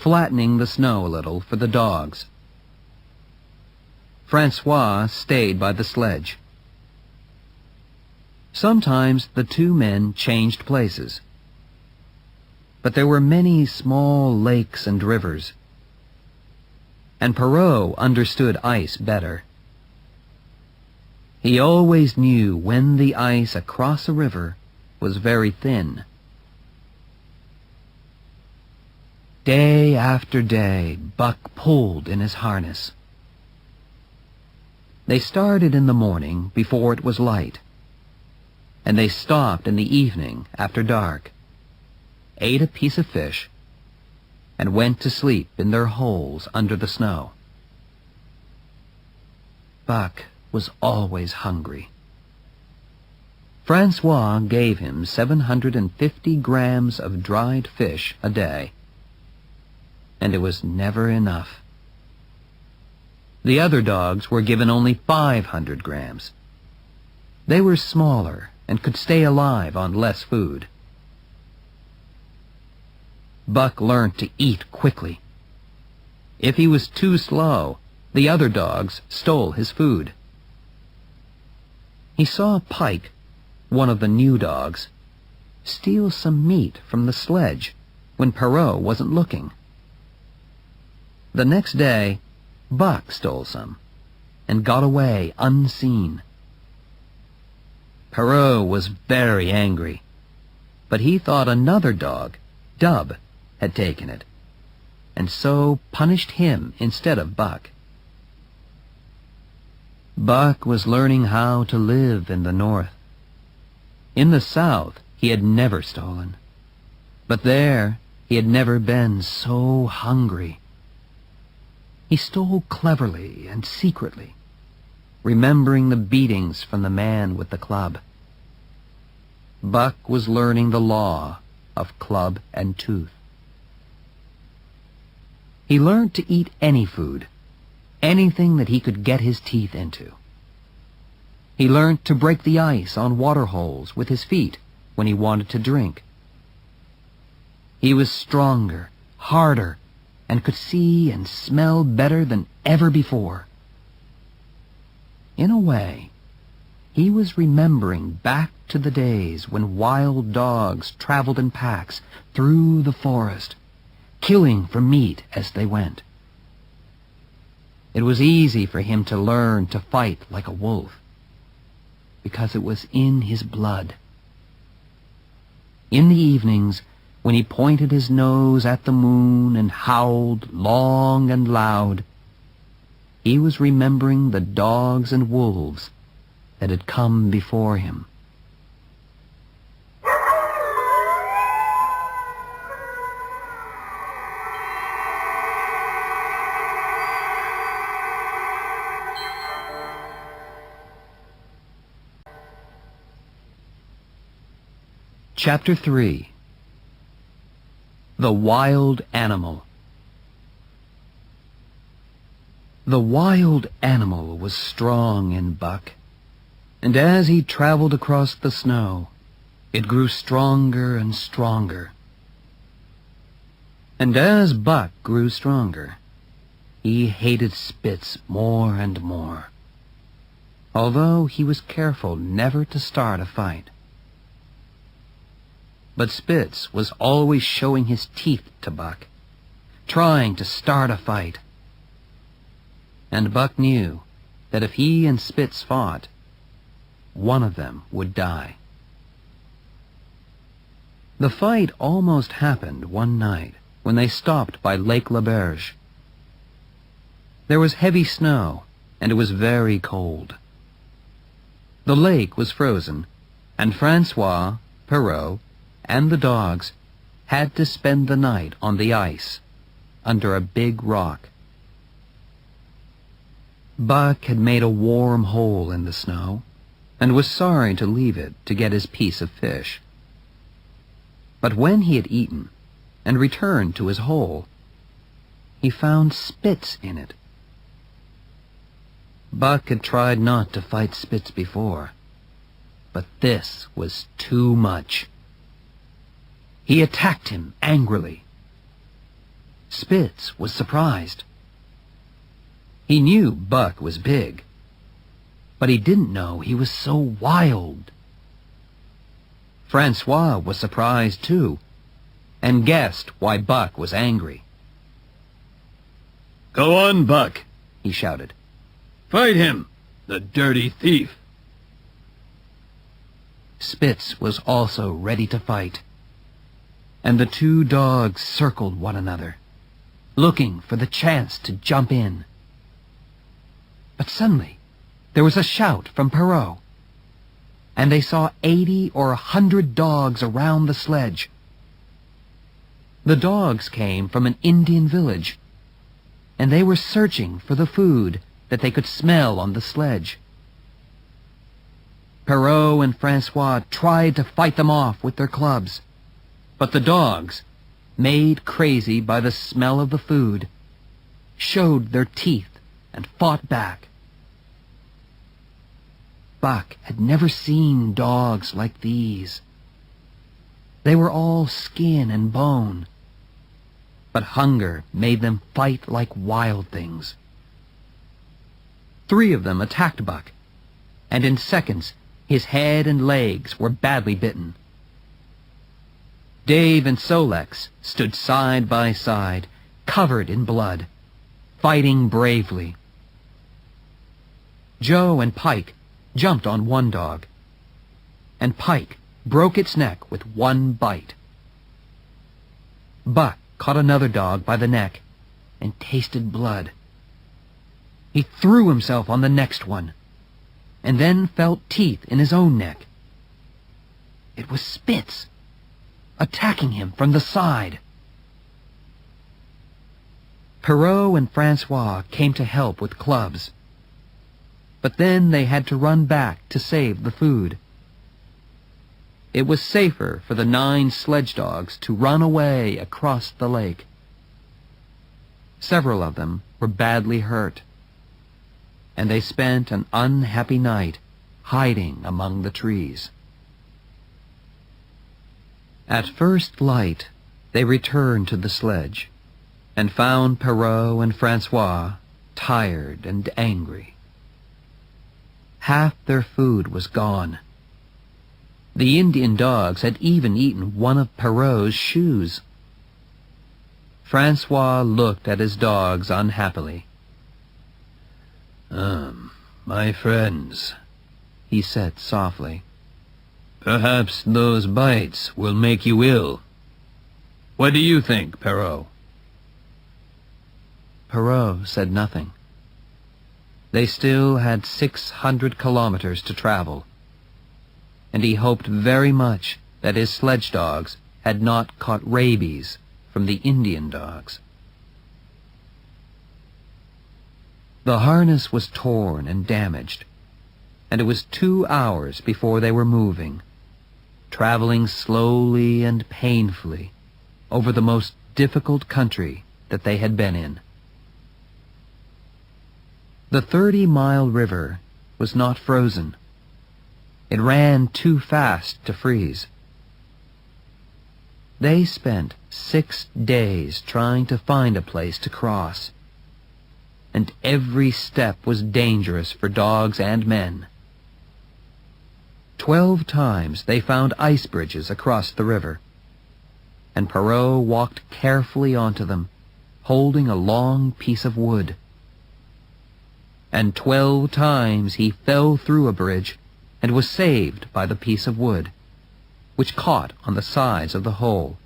flattening the snow a little for the dogs. Francois stayed by the sledge. Sometimes the two men changed places. But there were many small lakes and rivers, and Perrault understood ice better. He always knew when the ice across a river was very thin. Day after day, Buck pulled in his harness. They started in the morning before it was light, and they stopped in the evening after dark, ate a piece of fish, and went to sleep in their holes under the snow. Buck was always hungry. Francois gave him 750 grams of dried fish a day, and it was never enough. The other dogs were given only 500 grams. They were smaller and could stay alive on less food. Buck learned to eat quickly. If he was too slow, the other dogs stole his food. He saw Pike, one of the new dogs, steal some meat from the sledge when Perrault wasn't looking. The next day, Buck stole some and got away unseen. Perrault was very angry, but he thought another dog, Dub, had taken it, and so punished him instead of Buck. Buck was learning how to live in the north. In the south, he had never stolen, but there he had never been so hungry. He stole cleverly and secretly, remembering the beatings from the man with the club. Buck was learning the law of club and tooth. He learned to eat any food, anything that he could get his teeth into. He learned to break the ice on water holes with his feet when he wanted to drink. He was stronger, harder, and could see and smell better than ever before. In a way, he was remembering back to the days when wild dogs traveled in packs through the forest, killing for meat as they went. It was easy for him to learn to fight like a wolf, because it was in his blood. In the evenings, when he pointed his nose at the moon and howled long and loud, he was remembering the dogs and wolves that had come before him. Chapter 3. The Wild Animal. The wild animal was strong in Buck, and as he traveled across the snow, it grew stronger and stronger. And as Buck grew stronger, he hated Spitz more and more, although he was careful never to start a fight. But Spitz was always showing his teeth to Buck, trying to start a fight. And Buck knew that if he and Spitz fought, one of them would die. The fight almost happened one night when they stopped by Lake Laberge. There was heavy snow, and it was very cold. The lake was frozen, and Francois, Perrault, and the dogs had to spend the night on the ice under a big rock. Buck had made a warm hole in the snow and was sorry to leave it to get his piece of fish. But when he had eaten and returned to his hole, he found Spitz in it. Buck had tried not to fight Spitz before, but this was too much. He attacked him angrily. Spitz was surprised. He knew Buck was big, but he didn't know he was so wild. Francois was surprised too, and guessed why Buck was angry. "Go on, Buck," he shouted. "Fight him, the dirty thief." Spitz was also ready to fight, and the two dogs circled one another, looking for the chance to jump in. But suddenly, there was a shout from Perrault, and they saw 80 or 100 dogs around the sledge. The dogs came from an Indian village, and they were searching for the food that they could smell on the sledge. Perrault and Francois tried to fight them off with their clubs, but the dogs, made crazy by the smell of the food, showed their teeth and fought back. Buck had never seen dogs like these. They were all skin and bone, but hunger made them fight like wild things. 3 of them attacked Buck, and in seconds his head and legs were badly bitten. Dave and Solex stood side by side, covered in blood, fighting bravely. Joe and Pike jumped on one dog, and Pike broke its neck with one bite. Buck caught another dog by the neck and tasted blood. He threw himself on the next one, and then felt teeth in his own neck. It was Spitz, attacking him from the side. Perrault and Francois came to help with clubs, but then they had to run back to save the food. It was safer for the 9 sledge dogs to run away across the lake. Several of them were badly hurt, and they spent an unhappy night hiding among the trees. At first light, they returned to the sledge and found Perrault and Francois tired and angry. Half their food was gone. The Indian dogs had even eaten one of Perrault's shoes. Francois looked at his dogs unhappily. My friends," he said softly. "Perhaps those bites will make you ill. What do you think, Perrault?" Perrault said nothing. They still had 600 kilometers to travel, and he hoped very much that his sledge dogs had not caught rabies from the Indian dogs. The harness was torn and damaged, and it was 2 hours before they were moving, traveling slowly and painfully over the most difficult country that they had been in. The 30-mile river was not frozen. It ran too fast to freeze. They spent 6 days trying to find a place to cross, and every step was dangerous for dogs and men. 12 times they found ice bridges across the river, and Perrault walked carefully onto them, holding a long piece of wood. And 12 times he fell through a bridge and was saved by the piece of wood, which caught on the sides of the hole.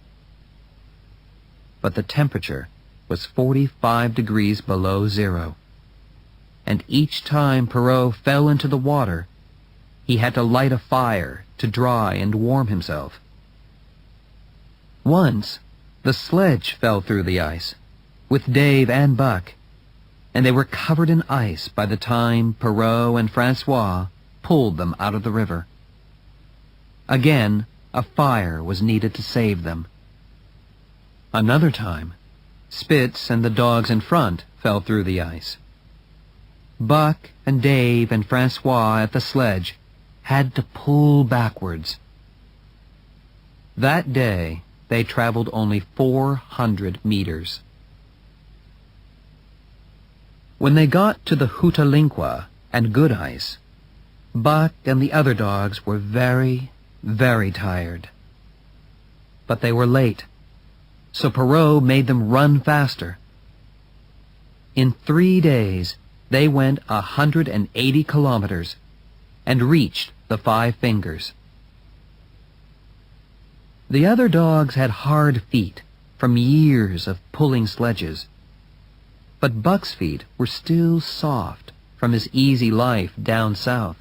But the temperature was 45 degrees below zero, and each time Perrault fell into the water, he had to light a fire to dry and warm himself. Once, the sledge fell through the ice, with Dave and Buck, and they were covered in ice by the time Perrault and Francois pulled them out of the river. Again, a fire was needed to save them. Another time, Spitz and the dogs in front fell through the ice. Buck and Dave and Francois at the sledge had to pull backwards. That day, they traveled only 400 meters, When they got to the Hootalinqua and Good Ice, Buck and the other dogs were very, very tired. But they were late, so Perrault made them run faster. In 3 days, they went 180 kilometers and reached the Five Fingers. The other dogs had hard feet from years of pulling sledges, but Buck's feet were still soft from his easy life down south.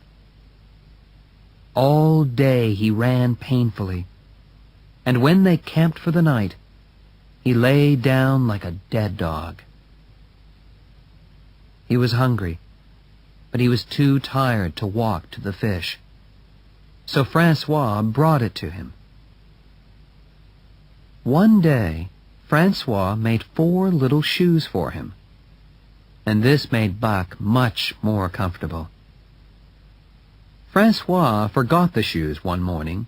All day he ran painfully, and when they camped for the night, he lay down like a dead dog. He was hungry, but he was too tired to walk to the fish, so Francois brought it to him. One day, Francois made 4 little shoes for him, and this made Buck much more comfortable. Francois forgot the shoes one morning,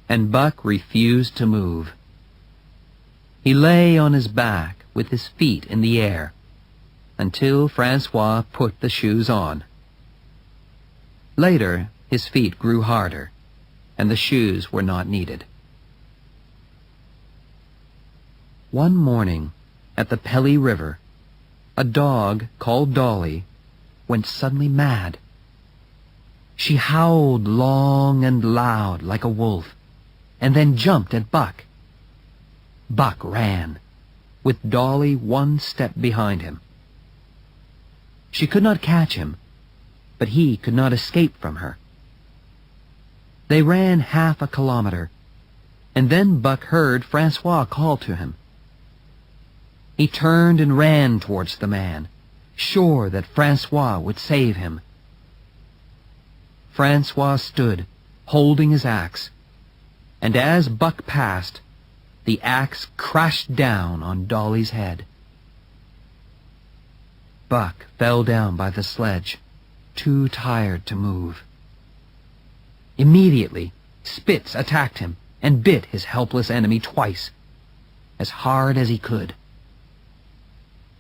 and Buck refused to move. He lay on his back with his feet in the air until Francois put the shoes on. Later, his feet grew harder, and the shoes were not needed. One morning, at the Pelly River, a dog called Dolly went suddenly mad. She howled long and loud like a wolf, and then jumped at Buck. Buck ran, with Dolly 1 step behind him. She could not catch him, but he could not escape from her. They ran half a kilometer, and then Buck heard Francois call to him. He turned and ran towards the man, sure that Francois would save him. Francois stood, holding his axe, and as Buck passed, the axe crashed down on Dolly's head. Buck fell down by the sledge, too tired to move. Immediately, Spitz attacked him and bit his helpless enemy twice, as hard as he could.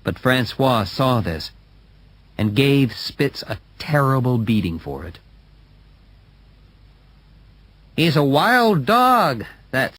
But Francois saw this and gave Spitz a terrible beating for it. "He's a wild dog, that